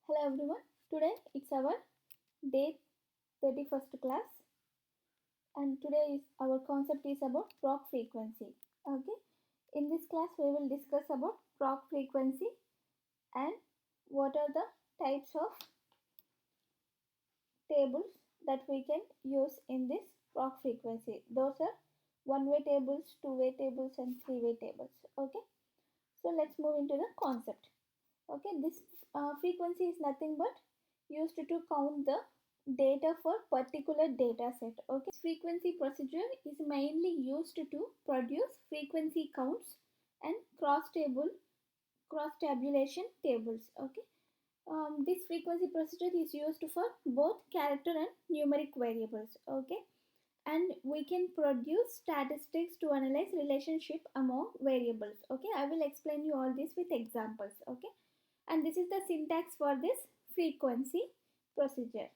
Hello everyone. Today it's our day 31st class, and today is our concept is about proc frequency. Okay. In this class we will discuss about proc frequency and what are the types of tables that we can use in this proc frequency. Those are one-way tables, two-way tables and three-way tables. Okay. So let's move into the concept. Okay, this frequency is nothing but used to count the data for particular data set. Okay, frequency procedure is mainly used to produce frequency counts and cross tabulation tables. Okay, this frequency procedure is used for both character and numeric variables. Okay, and we can produce statistics to analyze relationship among variables. Okay, I will explain you all this with examples. Okay, and this is the syntax for this frequency procedure.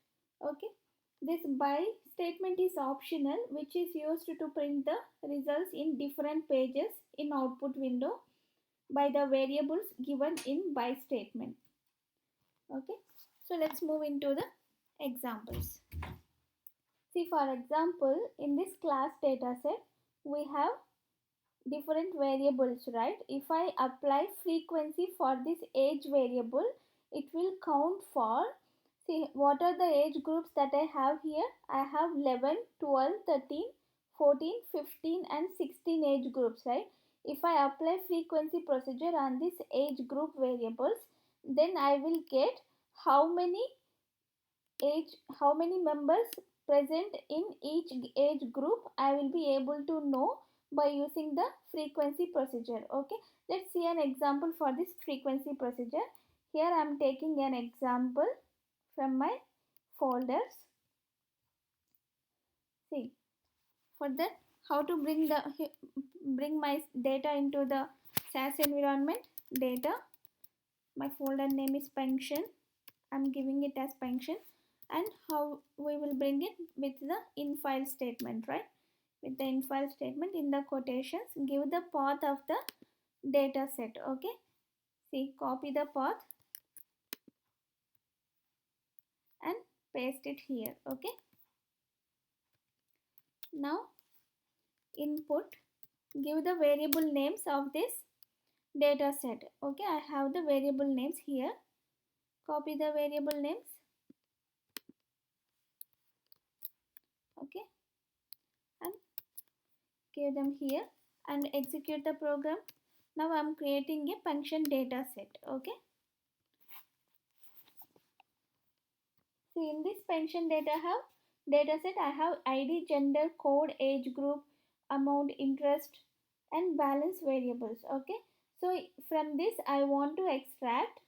Okay, this by statement is optional, which is used to print the results in different pages in output window by the variables given in by statement. Okay, so let's move into the examples. See, for example, in this class data set we have different variables, right? If I apply frequency for this age variable, it will count for, see, what are the age groups that I have here? I have 11, 12, 13, 14, 15 and 16 age groups, right? If I apply frequency procedure on this age group variables, then I will get how many how many members present in each age group. I will be able to know by using the frequency procedure. Okay, let's see an example for this frequency procedure. Here I am taking an example from my folders. See, for that, how to bring my data into the SAS environment. Data, my folder name is pension, I'm giving it as pension, and how we will bring it with the in file statement, right? With the in file statement, in the quotations, give the path of the data set. Okay, see, copy the path and paste it here. Okay, now input, give the variable names of this data set. Okay, I have the variable names here. Copy the variable names. Okay, and give them here and execute the program. Now I'm creating a function data set. Okay, see, in this pension data set I have id, gender, code, age group, amount, interest and balance variables. Okay, so from this I want to extract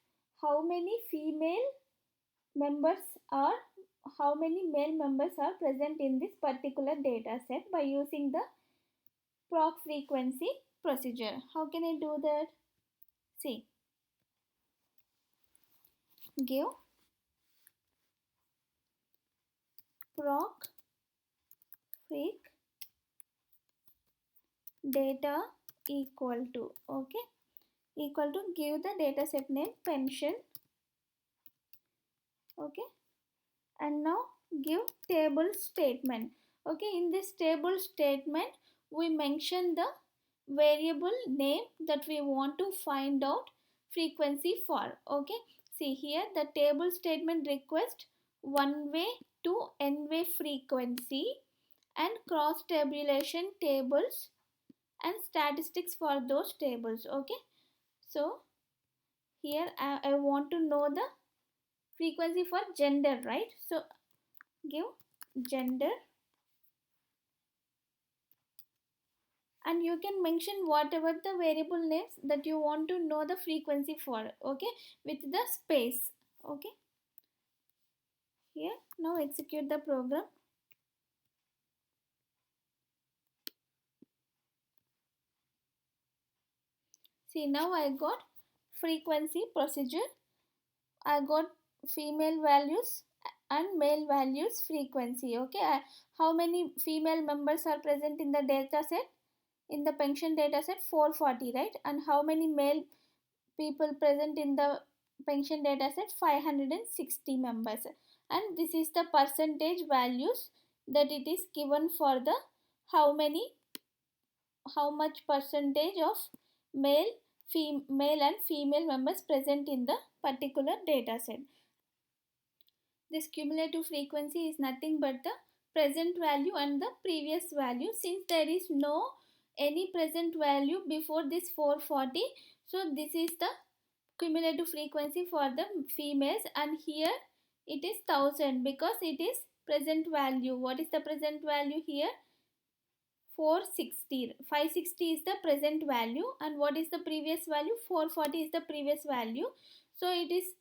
how many female members are how many male members are present in this particular data set by using the proc frequency procedure. How can I do that? See, give proc freq data equal to, okay, equal to, give the data set name pension. Okay, and now give table statement. Okay, in this table statement we mention the variable name that we want to find out frequency for. Okay, see here, the table statement request one way to n way frequency and cross tabulation tables and statistics for those tables. Okay, so here I want to know the frequency for gender, right? So give gender, and you can mention whatever the variable names that you want to know the frequency for. Okay, with the space. Okay, here, now execute the program. See, now I got frequency procedure. I got female values and male values frequency. Okay, how many female members are present in the data set? In the pension data set, 440, right? And how many male people present in the pension data set 560 members, and this is the percentage values that it is given for the how many how much percentage of male male and female members present in the particular data set. This cumulative frequency is nothing but the present value and the previous value. Since there is no any present value before this 440, so this is the cumulative frequency for the females, and here it is 1000 because it is present value. What is the present value here? 460. 560 is the present value, and what is the previous value? 440 is the previous value. So it is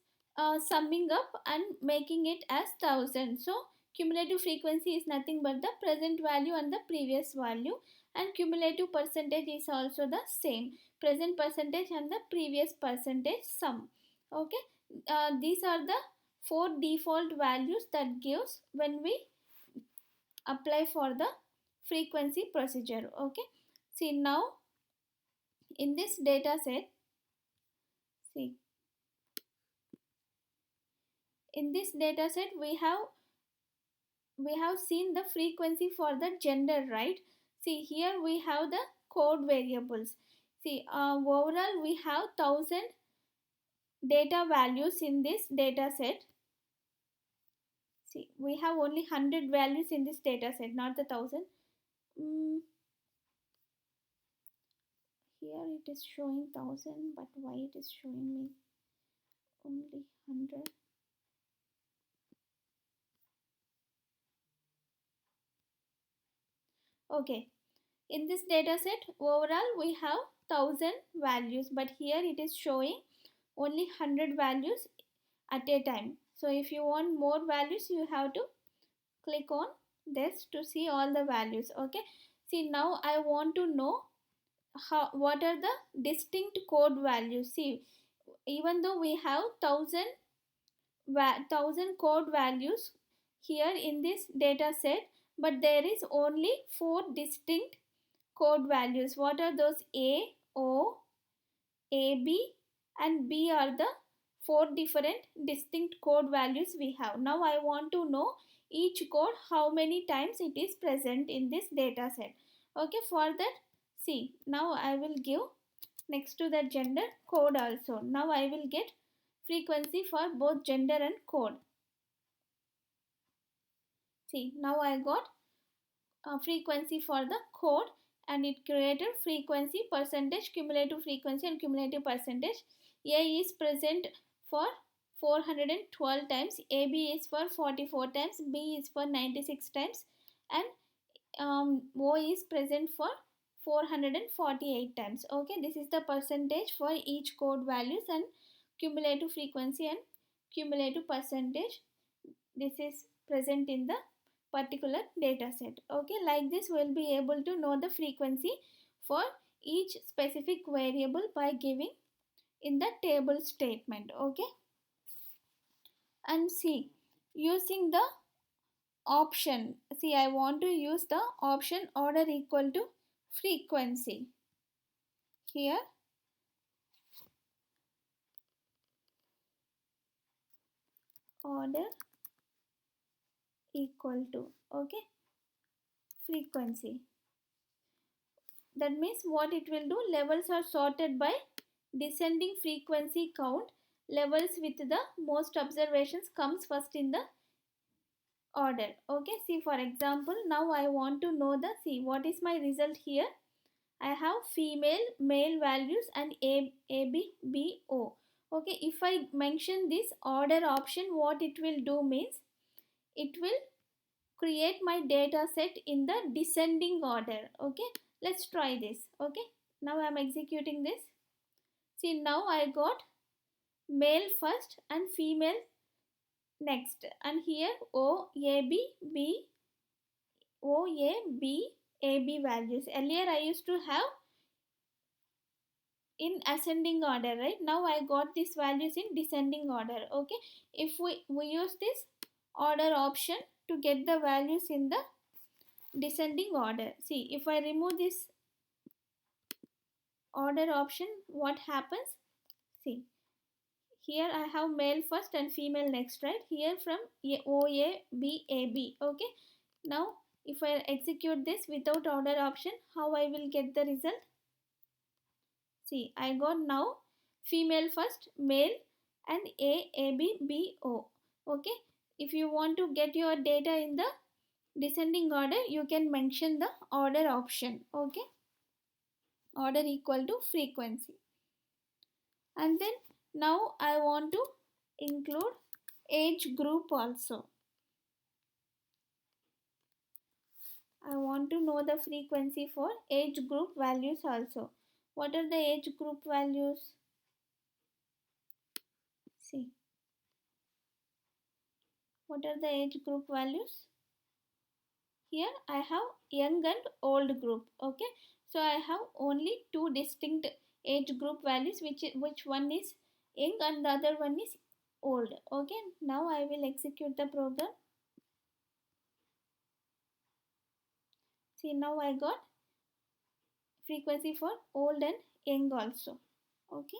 summing up and making it as 1000. So cumulative frequency is nothing but the present value and the previous value, and cumulative percentage is also the same, present percentage and the previous percentage sum. Okay, these are the four default values that gives when we apply for the frequency procedure. Okay, see now in this data set, see in this data set we have seen the frequency for the gender, right? See here we have the code variables. See overall we have 1000 data values in this data set. See we have only 100 values in this data set, not the 1000. Here it is showing 1000, but why it is showing me only 100? Okay, in this data set overall we have 1000 values, but here it is showing only 100 values at a time. So if you want more values, you have to click on this to see all the values. Okay, see now I want to know what are the distinct code values. See, even though we have 1000 code values here in this data set, but there is only four distinct code values. What are those? A, O, AB and B are the four different distinct code values we have. Now I want to know each code how many times it is present in this data set. Okay, for that, see now I will give next to the gender code also. Now I will get frequency for both gender and code. See now I got frequency for the code, and it created frequency, percentage, cumulative frequency and cumulative percentage. A is present for 412 times, AB is for 44 times, B is for 96 times, and O is present for 448 times. Okay, this is the percentage for each code values and cumulative frequency and cumulative percentage. This is present in the particular data set. Okay, like this we'll be able to know the frequency for each specific variable by giving in the table statement. Okay, and see using the option, see I want to use the option order equal to frequency. Here order equal to, okay, frequency. That means what it will do, levels are sorted by descending frequency count. Levels with the most observations comes first in the order. Okay, see for example now I want to know the, see what is my result here. I have female male values and A B B O. Okay, if I mention this order option, what it will do means it will create my data set in the descending order. Okay, let's try this. Okay, now I am executing this. See now I got male first and female next, and here O A B B O A B A B values. Earlier I used to have in ascending order, right? Now I got these values in descending order. Okay, if we use this order option to get the values in the descending order. See if I remove this order option, what happens? See here I have male first and female next, right? Here from O A B A B. Okay. Now if I execute this without order option, how I will get the result? See, I got now female first, male, and A B B O. Okay. If you want to get your data in the descending order, you can mention the order option. Okay. Order equal to frequency. And then now I want to include age group also. I want to know the frequency for age group values also. What are the age group values? See, what are the age group values? Here I have young and old group. Okay, so I have only two distinct age group values, which one is young and the other one is old. Okay, now I will execute the program. See, now I got frequency for old and young also. Okay,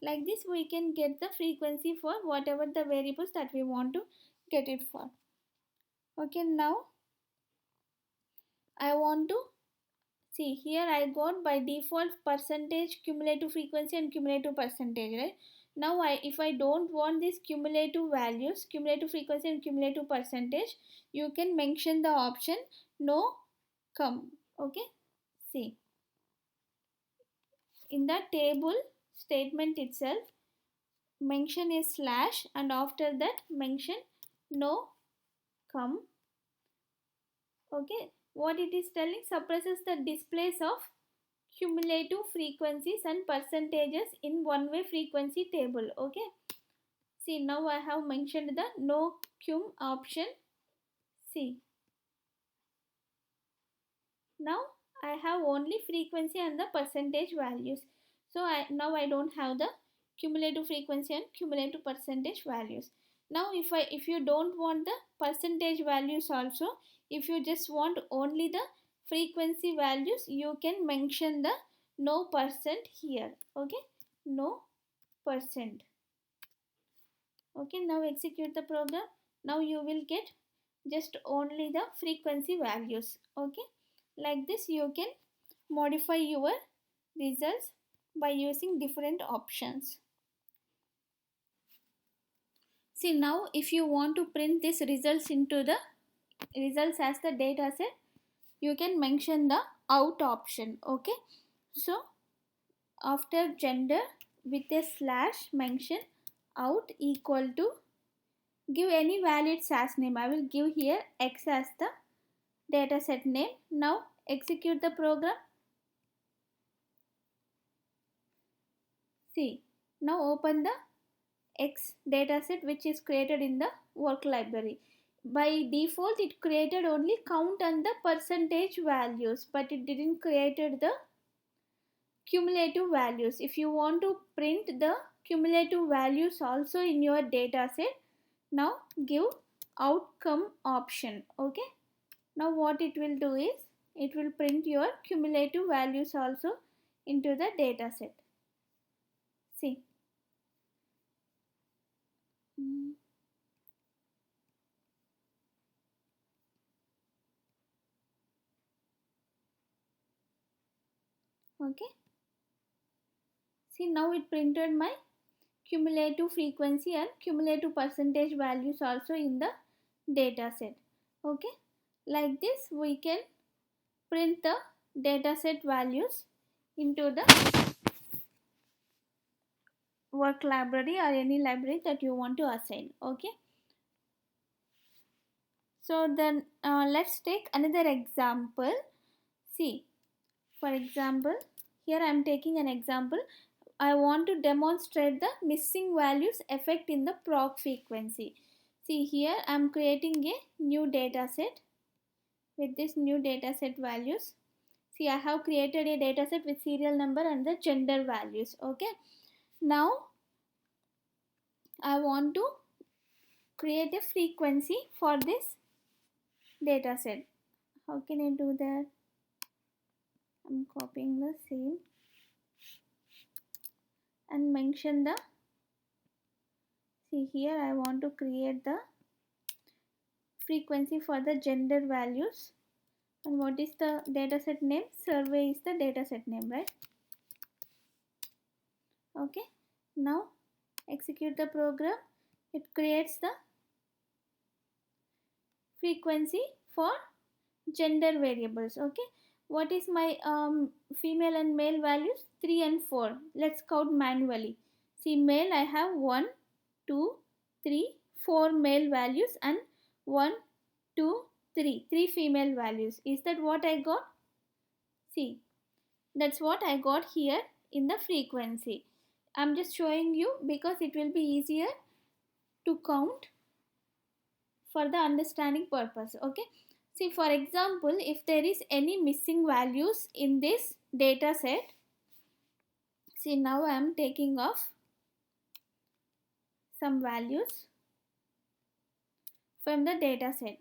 like this we can get the frequency for whatever the variables that we want to get it for. Okay, now I want to see, here I got by default percentage, cumulative frequency and cumulative percentage, right? Now if I don't want these cumulative values, cumulative frequency and cumulative percentage, you can mention the option no come. Okay, see, in the table statement itself, mention is slash and after that mention no come. Okay, what it is telling, suppresses the displays of cumulative frequencies and percentages in one way frequency table. Okay, see, now I have mentioned the no cum option. See, now I have only frequency and the percentage values. So now I don't have the cumulative frequency and cumulative percentage values. Now if you don't want the percentage values also, if you just want only the frequency values, you can mention the no percent here. Okay, no percent. Okay, now execute the program. Now you will get just only the frequency values. Okay, like this you can modify your results by using different options. See, now if you want to print these results into the results as the data set, you can mention the out option. Okay, so after gender with a slash mention out equal to, give any valid SAS name. I will give here X as the dataset name. Now execute the program. See, now open the X dataset which is created in the work library. By default it created only count and the percentage values, but it didn't created the cumulative values. If you want to print the cumulative values also in your dataset, now give outcome option. Okay, now what it will do is, it will print your cumulative values also into the data set. See. Okay. See, now it printed my cumulative frequency and cumulative percentage values also in the data set. Okay. Like this we can print the dataset values into the work library or any library that you want to assign. Okay, so then let's take another example. See, for example, here I am taking an example. I want to demonstrate the missing values effect in the proc frequency. See, here I am creating a new data set with this new data set values. See, I have created a dataset with serial number and the gender values. Okay, now I want to create a frequency for this dataset. How can I do that? I'm copying the same and mention the See here I want to create the frequency for the gender values. And what is the dataset name? Survey is the dataset name, right? Okay. Now execute the program. It creates the frequency for gender variables. Okay. What is my female and male values? 3 and 4. Let's count manually. See, male I have 1, 2, 3, 4 male values and 1, 2, 3. 3 female values. Is that what I got? See, that's what I got here in the frequency. I'm just showing you because it will be easier to count for the understanding purpose. Okay. See, for example, if there is any missing values in this data set, see, now I am taking off some values from the data set.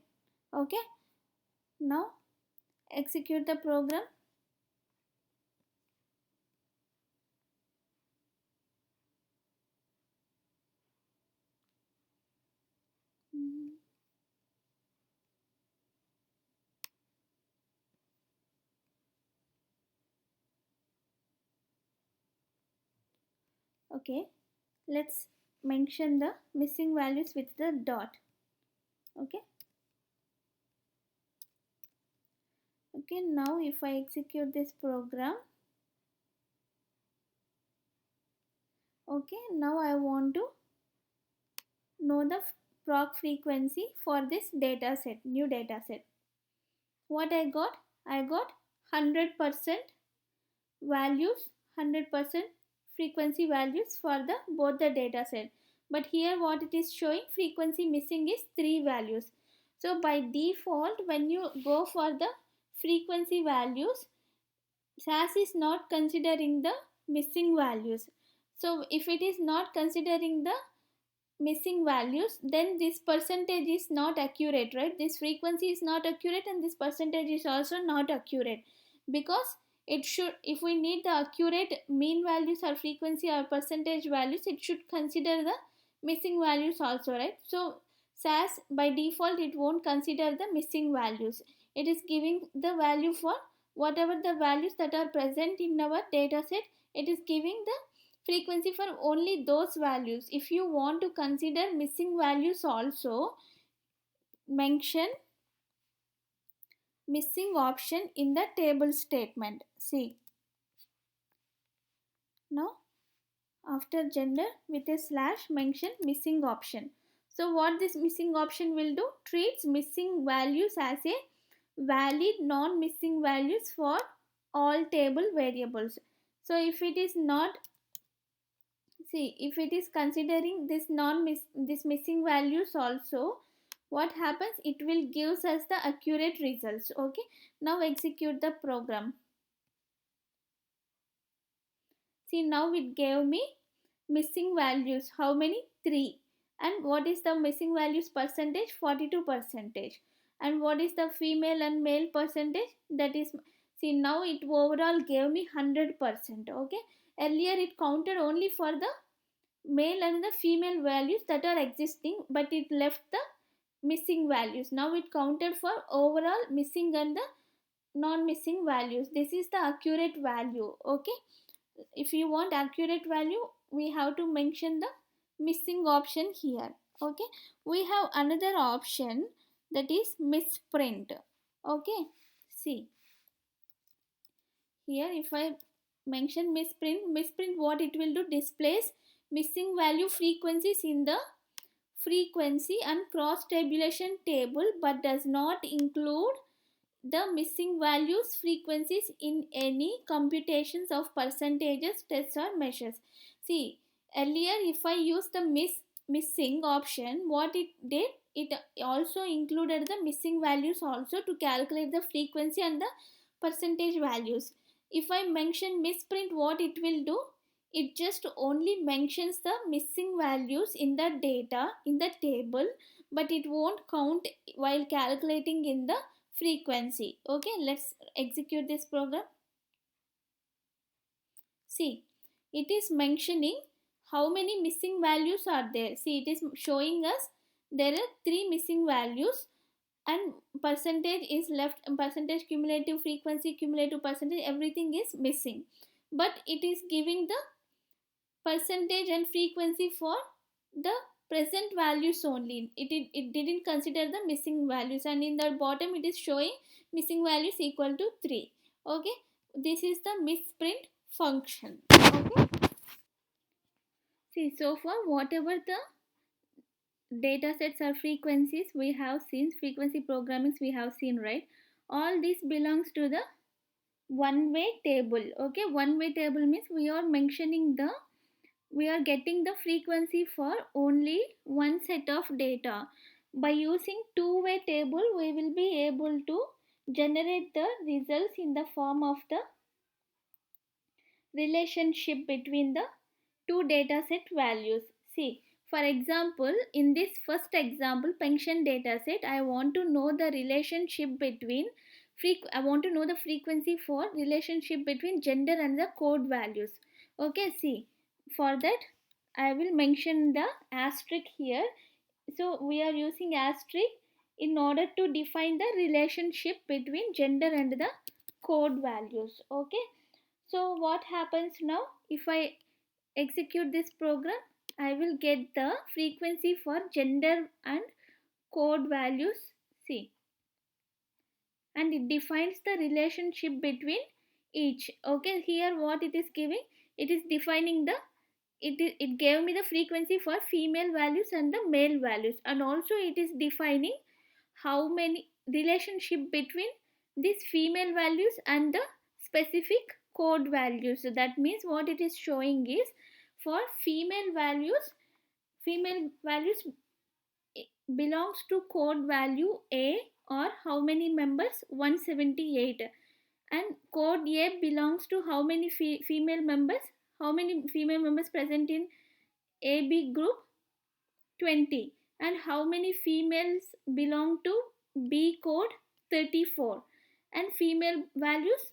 Okay. Now execute the program. Okay, let's mention the missing values with the dot. Okay. Okay, now if I execute this program, okay, now I want to know the proc frequency for this data set, new data set. What I got? I got 100% values, 100% frequency values for the both the data set. But here what it is showing, frequency missing is 3 values. So by default, when you go for the frequency values, SAS is not considering the missing values. So if it is not considering the missing values, then this percentage is not accurate, right? This frequency is not accurate and this percentage is also not accurate, because it should, if we need the accurate mean values or frequency or percentage values, it should consider the missing values also, right? So SAS by default it won't consider the missing values. It is giving the value for whatever the values that are present in our data set. It is giving the frequency for only those values. If you want to consider missing values also, mention missing option in the table statement. See, now after gender with a slash, mention missing option. So what this missing option will do, treats missing values as a valid non-missing values for all table variables. So if it is not, see, if it is considering this this missing values also, what happens, it will gives us the accurate results. Okay, now execute the program. See, now it gave me missing values. How many? 3. And what is the missing values percentage? 42%. And what is the female and male percentage? That is, see, now it overall gave me 100%. Okay, earlier it counted only for the male and the female values that are existing, but it left the missing values. Now it counted for overall missing and the non-missing values. This is the accurate value. Okay, if you want accurate value, we have to mention the missing option here. Okay, we have another option, that is misprint. Okay, see here, if I mention misprint, what it will do, displays missing value frequencies in the frequency and cross tabulation table, but does not include the missing values frequencies in any computations of percentages, tests or measures. See, earlier if I use the missing option, what it did, it also included the missing values also to calculate the frequency and the percentage values. If I mention misprint, what it will do, it just only mentions the missing values in the data in the table, but it won't count while calculating in the frequency. Okay, let's execute this program. See, it is mentioning how many missing values are there. See, it is showing us there are 3 missing values, and percentage is left, percentage, cumulative frequency, cumulative percentage, everything is missing. But it is giving the percentage and frequency for the present values only. It didn't consider the missing values, and in the bottom it is showing missing values equal to 3. Okay, this is the misprint function. Okay, see, so far whatever the data sets or frequencies we have seen, frequency programmings we have seen, right? All this belongs to the one way table. Okay, one way table means we are mentioning the, we are getting the frequency for only one set of data. By using two-way table, we will be able to generate the results in the form of the relationship between the two dataset values. See, for example, in this first example, pension dataset, I want to know the relationship between I want to know the frequency for relationship between gender and the code values. Okay, see, for that I will mention the asterisk here. So we are using asterisk in order to define the relationship between gender and the code values. Okay, so what happens now? If I execute this program, I will get the frequency for gender and code values. See, and it defines the relationship between each. Okay, here what it is giving, it is defining the, it gave me the frequency for female values and the male values, and also it is defining how many relationship between these female values and the specific code values. So that means what it is showing is, for female values belongs to code value A, or how many members, 178, and code A belongs to how many female members, how many female members present in AB group, 20, and how many females belong to B code, 34, and female values,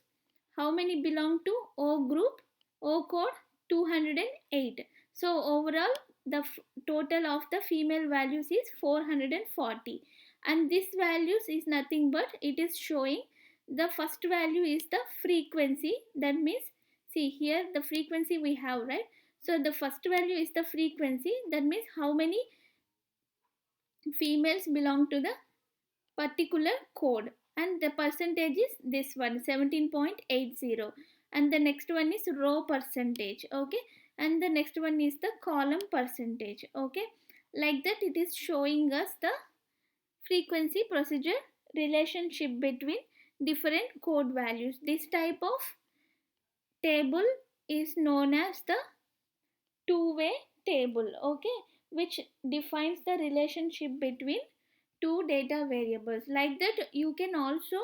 how many belong to O group, O code, 208. So overall the total of the female values is 440, and this values is nothing but it is showing the first value is the frequency. That means, see here the frequency we have, right? So the first value is the frequency, that means how many females belong to the particular code, and the percentage is this one, 17.80, and the next one is row percentage. Okay, and the next one is the column percentage. Okay, like that it is showing us the frequency procedure relationship between different code values. This type of table is known as the two-way table. Okay, which defines the relationship between two data variables. Like that you can also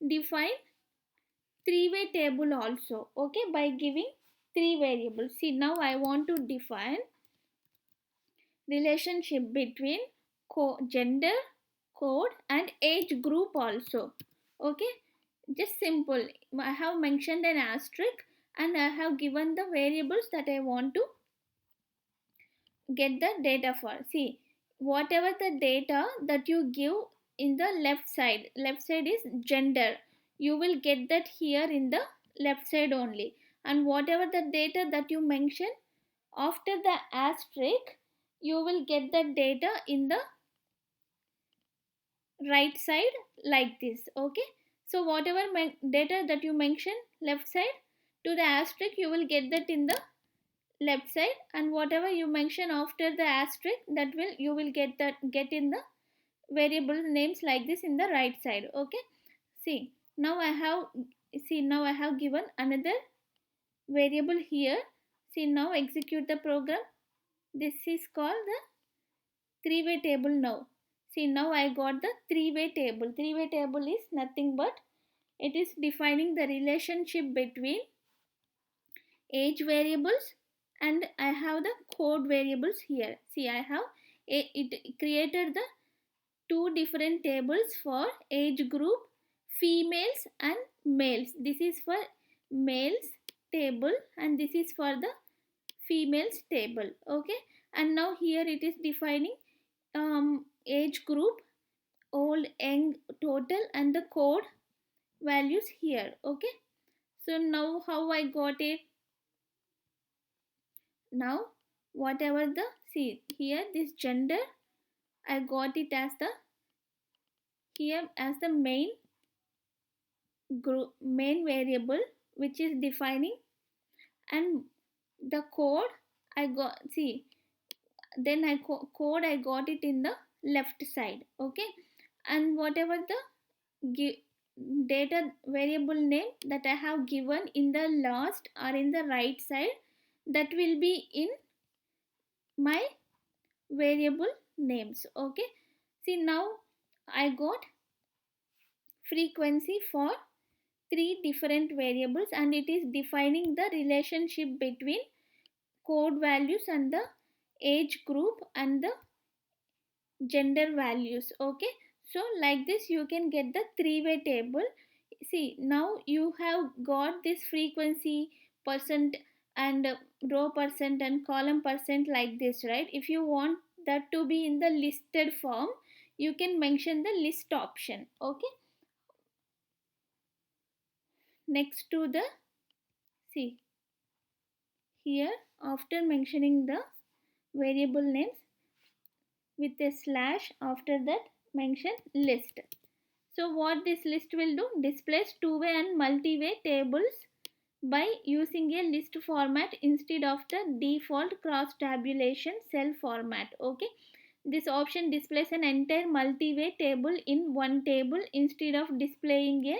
define three-way table also. Okay, by giving three variables. See, now I want to define relationship between gender, code, and age group also. Okay, just simple, I have mentioned an asterisk and I have given the variables that I want to get the data for. See, whatever the data that you give in the left side is gender, you will get that here in the left side only, and whatever the data that you mention after the asterisk, you will get the data in the right side, like this. Okay, so whatever data that you mention left side to the asterisk, you will get that in the left side, and whatever you mention after the asterisk, that will you will get in the variable names like this in the right side. Okay, see, now I have given another variable here. See, now execute the program. This is called the three-way table. Now see, now I got the three-way table. Three-way table is nothing but it is defining the relationship between age variables, and I have the code variables here. See, I have it created the two different tables for age group, females and males. This is for males table and this is for the females table. Okay, and now here it is defining age group, old, young, total, and the code values here. Okay, so now how I got it? Now whatever the, see here, this gender, I got it as the, here as the main variable which is defining, and the code I got, see, then code I got it in the left side. Okay, and whatever the data variable name that I have given in the last or in the right side, that will be in my variable names. Okay, see, now I got frequency for three different variables, and it is defining the relationship between code values and the age group and the gender values. Okay, so like this you can get the three-way table. See, now you have got this frequency percent and row percent and column percent like this, right? If you want that to be in the listed form, you can mention the list option. Okay, next to the, see here, after mentioning the variable names with a slash, after that mention list. So what this list will do, displays two-way and multi-way tables by using a list format instead of the default cross tabulation cell format. Okay, this option displays an entire multi-way table in one table instead of displaying a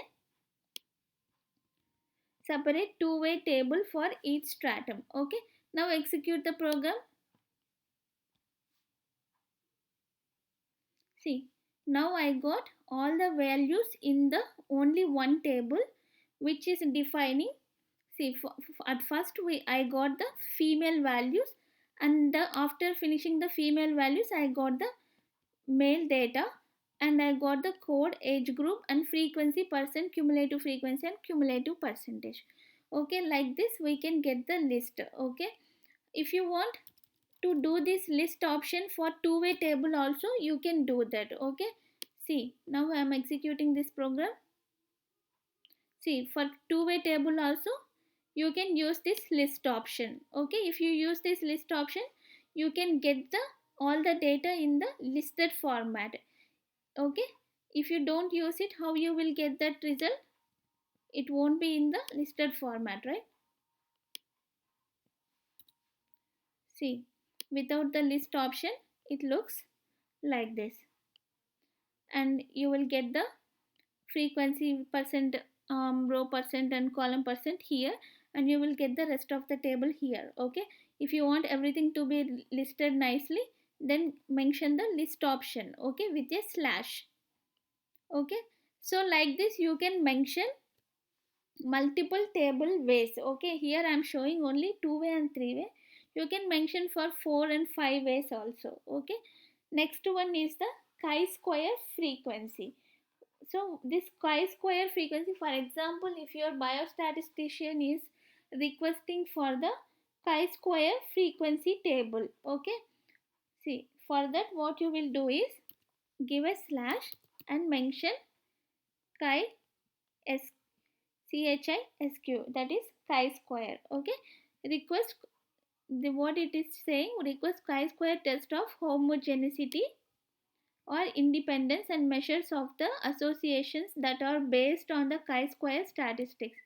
separate two-way table for each stratum. Okay, now execute the program. See, now I got all the values in the only one table which is defining. See, at first I got the female values, and after finishing the female values I got the male data, and I got the code, age group, and frequency percent, cumulative frequency, and cumulative percentage. Okay, like this we can get the list. Okay, if you want to do this list option for two-way table also, you can do that. Okay, see, now I am executing this program. See, for two-way table also you can use this list option. Okay, if you use this list option, you can get the all the data in the listed format. Okay, if you don't use it, how you will get that result? It won't be in the listed format, right? See, without the list option it looks like this, and you will get the frequency percent, row percent, and column percent here, and you will get the rest of the table here. Okay, if you want everything to be listed nicely, then mention the list option, okay, with a slash. Okay, so like this you can mention multiple table ways. Okay, here I am showing only two-way and three-way. You can mention for four and five ways also. Okay, next one is the chi-square frequency. So this chi-square frequency, for example, if your biostatistician is requesting for the chi-square frequency table. Okay, see, for that what you will do is give a slash and mention chi s CHISQ, that is chi-square. Okay, request the, what it is saying, request chi-square test of homogeneity or independence and measures of the associations that are based on the chi-square statistics.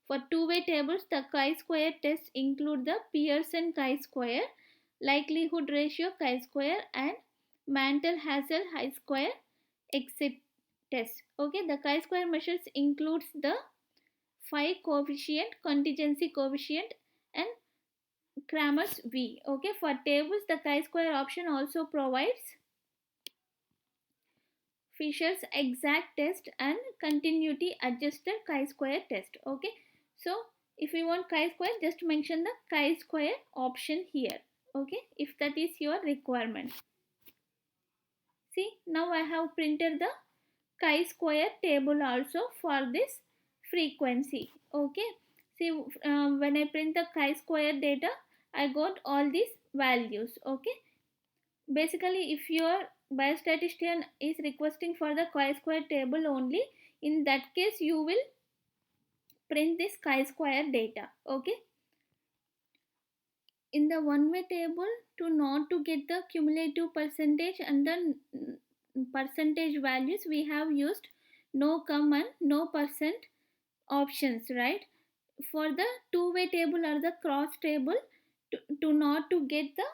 For two-way tables, the chi-square tests include the Pearson chi-square, likelihood ratio chi-square, and Mantel-Hassel chi-square exit test. Okay, the chi-square measures includes the phi coefficient, contingency coefficient, and Cramer's V. Okay, for tables, the chi-square option also provides Fisher's exact test and continuity adjusted chi-square test. Okay, so if you want chi-square, just mention the chi-square option here. Okay, if that is your requirement. See, now I have printed the chi-square table also for this frequency. Okay, see, when I print the chi-square data, I got all these values. Okay, basically if your biostatistician is requesting for the chi-square table only, in that case you will print this chi-square data. Okay, in the one way table, to not to get the cumulative percentage and the percentage values, we have used no come and no percent options, right? For the two way table or the cross table, to not to get the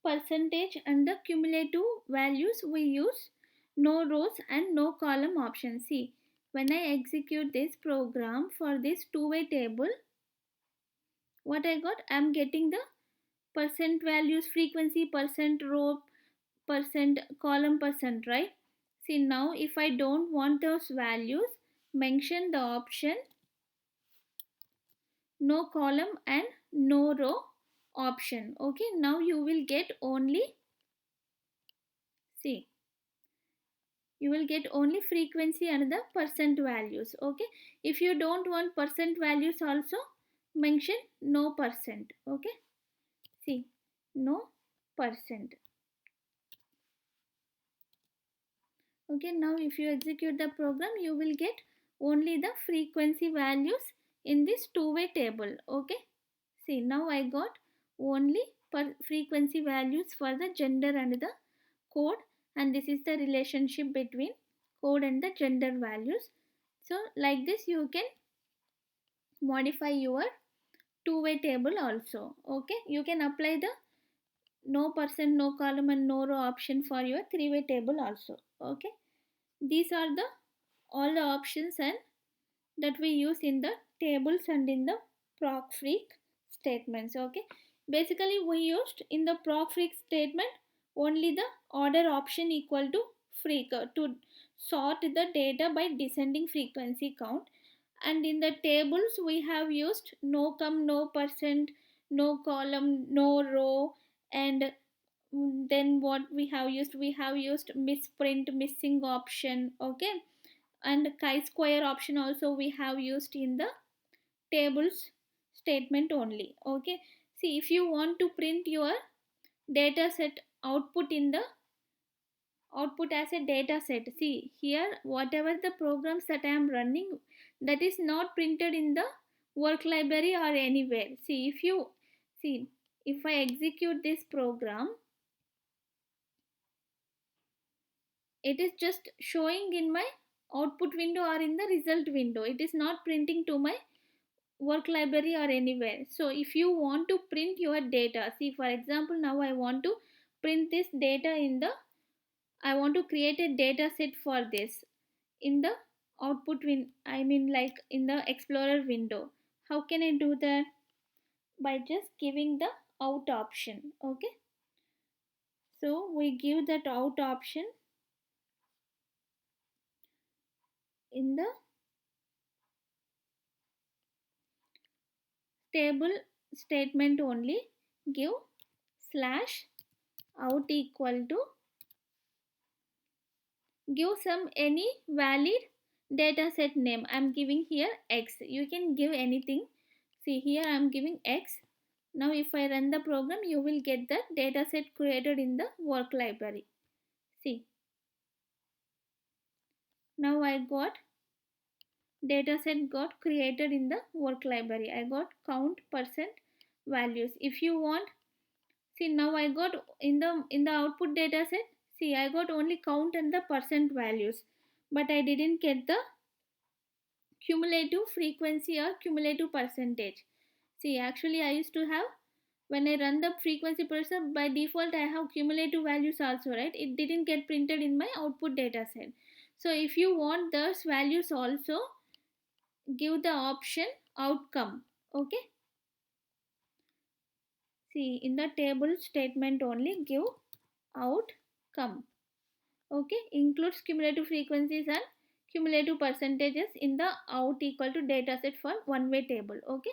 percentage and the cumulative values, we use no rows and no column option. See, when I execute this program for this two way table, what I got, I'm getting the percent values, frequency, percent, row, percent, column, percent, right? See, now if I don't want those values, mention the option no column and no row option. Okay, now you will get only, see, you will get only frequency and the percent values. Okay, if you don't want percent values also, mention no percent. Okay, see, no percent. Okay, now if you execute the program, you will get only the frequency values in this two-way table. Okay, see, now I got only per frequency values for the gender and the code, and this is the relationship between code and the gender values. So like this you can modify your two-way table also. Okay, you can apply the no percent, no column and no row option for your three-way table also. Okay, these are the all the options and that we use in the tables and in the procfreq statements. Okay, basically we used in the procfreq statement only the order option equal to freq to sort the data by descending frequency count, and in the tables we have used no come, no percent, no column, no row, and then what we have used misprint, missing option. Okay, and chi-square option also we have used in the tables statement only. Okay, see, if you want to print your data set output in the output as a data set, see here whatever the programs that I am running, that is not printed in the work library or anywhere. See, if you see, if I execute this program, it is just showing in my output window or in the result window. It is not printing to my work library or anywhere. So if you want to print your data, see, for example, now I want to print this data in the, I want to create a data set for this in the output win, I mean like in the explorer window. How can I do that? By just giving the out option. Okay, so we give that out option in the table statement only. Give slash out equal to, give some any valid data set name. I'm giving here X. You can give anything. See, here I'm giving X. Now if I run the program, you will get the data set created in the work library. See, now I got data set got created in the work library. I got count, percent, values. If you want, see, now I got in the output data set, see, I got only count and the percent values, but I didn't get the cumulative frequency or cumulative percentage. See, actually I used to have, when I run the frequency percent, by default I have cumulative values also, right? It didn't get printed in my output data set. So if you want those values also, give the option outcome. Okay, see, in the table statement only give outcome. Okay, includes cumulative frequencies and cumulative percentages in the out equal to data set for one way table. Okay,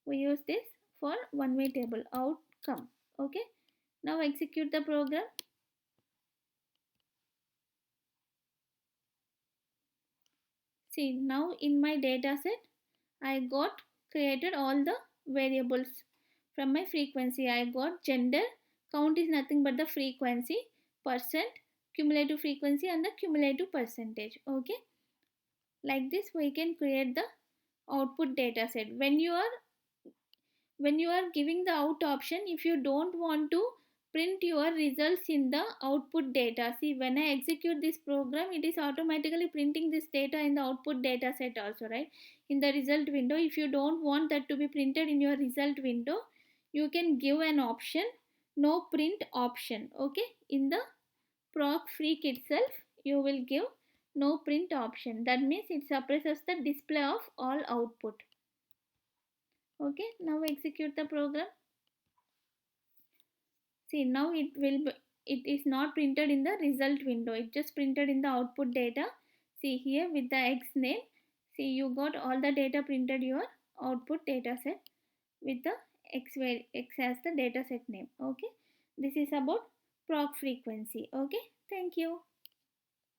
we use this for one way table outcome. Okay, now execute the program. See, now in my data set I got created all the variables, From my frequency I got gender. Count is nothing but the frequency, percent, cumulative frequency and the cumulative percentage. Okay, like this we can create the output data set. When you are giving the out option, if you don't want to print your results in the output data, see, when I execute this program, it is automatically printing this data in the output data set also, right, in the result window. If you don't want that to be printed in your result window, you can give an option, no print option. Okay, in the ProcFreq itself you will give no print option. That means it suppresses the display of all output. Okay, now execute the program. See, now it is not printed in the result window, it just printed in the output data. See here with the X name, see, you got all the data printed your output data set with the X as the data set name. Okay, this is about proc frequency. Okay, thank you.